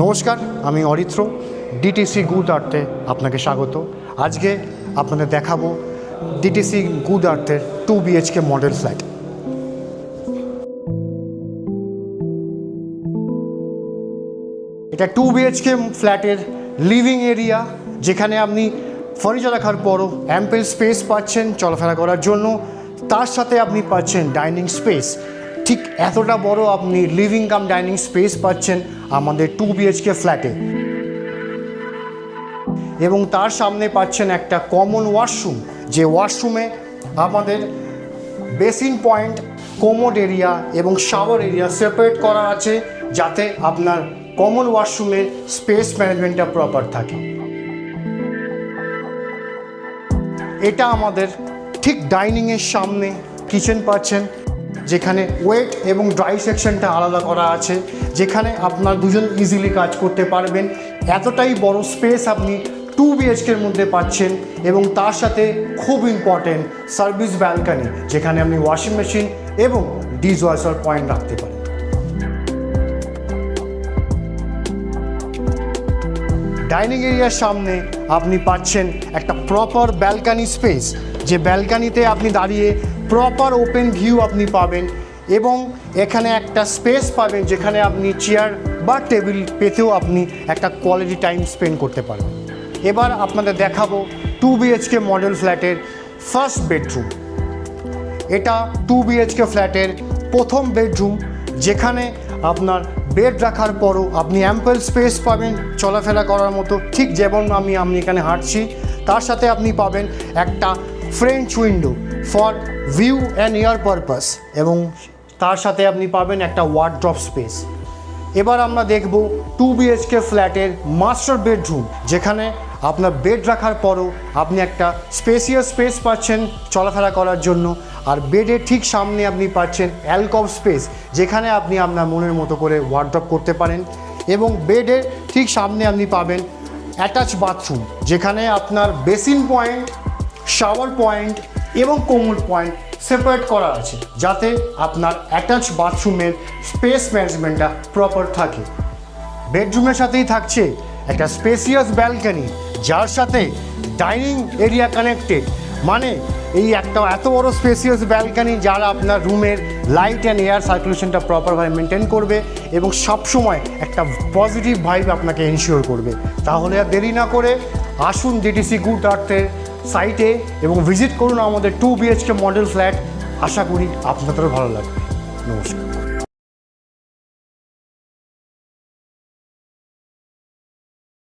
নমস্কার, আমি Aritra. DTC good আর্থে আপনাকে স্বাগত। আজকে আপনাদের দেখাবো ডিটিসি গুড আর্থের 2 BHK মডেল ফ্ল্যাট। এটা 2 BHK ফ্ল্যাটের লিভিং এরিয়া, যেখানে আপনি ফার্নিচার রাখার পরও অ্যাম্পেল স্পেস পাচ্ছেন চলাফেরা করার জন্য। তার সাথে আপনি পাচ্ছেন ডাইনিং স্পেস। ঠিক এতটা বড় আপনি লিভিং কাম ডাইনিং স্পেস পাচ্ছেন আমাদের 2 BHK ফ্ল্যাটে, এবং তার সামনে পাচ্ছেন একটা কমন ওয়াশরুম, যে ওয়াশরুমে আমাদের বেসিন পয়েন্ট, কোমোড এরিয়া এবং শাওয়ার এরিয়া সেপারেট করা আছে, যাতে আপনার কমন ওয়াশরুমের স্পেস ম্যানেজমেন্টটা প্রপার থাকে। এটা আমাদের ঠিক ডাইনিংয়ের সামনে কিচেন পাচ্ছেন, যেখানে ওয়েট এবং ড্রাই সেকশনটা আলাদা করা আছে, যেখানে আপনার দুজন ইজিলি কাজ করতে পারবেন। এতটাই বড় স্পেস আপনি 2 BHKর মধ্যে পাচ্ছেন, এবং তার সাথে খুব ইম্পর্টেন্ট সার্ভিস ব্যালকনি, যেখানে আপনি ওয়াশিং মেশিন এবং ডিশওয়াশার পয়েন্ট রাখতে পারেন। ডাইনিং এরিয়ার সামনে আপনি পাচ্ছেন একটা প্রপার ব্যালকনি স্পেস, যে ব্যালকনিতে আপনি দাঁড়িয়ে প্রপার ওপেন ভিউ আপনি পাবেন, এবং এখানে একটা স্পেস পাবেন যেখানে আপনি চেয়ার বা টেবিল পেতেও আপনি একটা কোয়ালিটি টাইম স্পেন্ড করতে পারবেন। এবার আপনাদের দেখাবো 2 BHK মডেল ফ্ল্যাটের ফার্স্ট বেডরুম। এটা 2 BHK ফ্ল্যাটের প্রথম বেডরুম, যেখানে আপনার বেড রাখার পরও আপনি অ্যাম্পল স্পেস পাবেন চলাফেরা করার মতো, ঠিক যেমন আমি এখানে হাঁটছি। তার সাথে আপনি পাবেন একটা French window for view and air purpose, এবং তার সাথে আপনি পাবেন একটা ওয়ার্ড্রপ স্পেস। এবার আমরা দেখব 2 BHK ফ্ল্যাটের মাস্টার বেডরুম, যেখানে আপনার বেড রাখার পরও আপনি একটা স্পেসিয়াস স্পেস পাচ্ছেন চলাফেরা করার জন্য। আর বেডের ঠিক সামনে আপনি পাচ্ছেন অ্যালকভ স্পেস, যেখানে আপনি আপনার মনের মতো করে ওয়ার্ড্রপ করতে পারেন। এবং বেডের ঠিক সামনে আপনি পাবেন অ্যাটাচ বাথরুম, যেখানে আপনার বেসিন পয়েন্ট, শাওয়ার পয়েন্ট এবং কোমোড পয়েন্ট সেপারেট করা আছে, যাতে আপনার অ্যাটাচ বাথরুমের স্পেস ম্যানেজমেন্টটা প্রপার থাকে। বেডরুমের সাথেই থাকছে একটা স্পেসিয়াস ব্যালকনি, যার সাথে ডাইনিং এরিয়া কানেক্টেড। মানে এই একটা এত বড় স্পেসিয়াস ব্যালকনি, যারা আপনার রুমের লাইট অ্যান্ড এয়ার সার্কুলেশনটা প্রপারভাবে মেনটেন করবে, এবং সবসময় একটা পজিটিভ ভাইব আপনাকে এনশিওর করবে। তাহলে আর দেরি না করে আসুন ডিটিসি গুড আর্থের সাইটে এবং ভিজিট করুন আমাদের 2 BHK মডেল ফ্ল্যাট। আশা করি আপনাদেরও ভালো লাগবে। নমস্কার।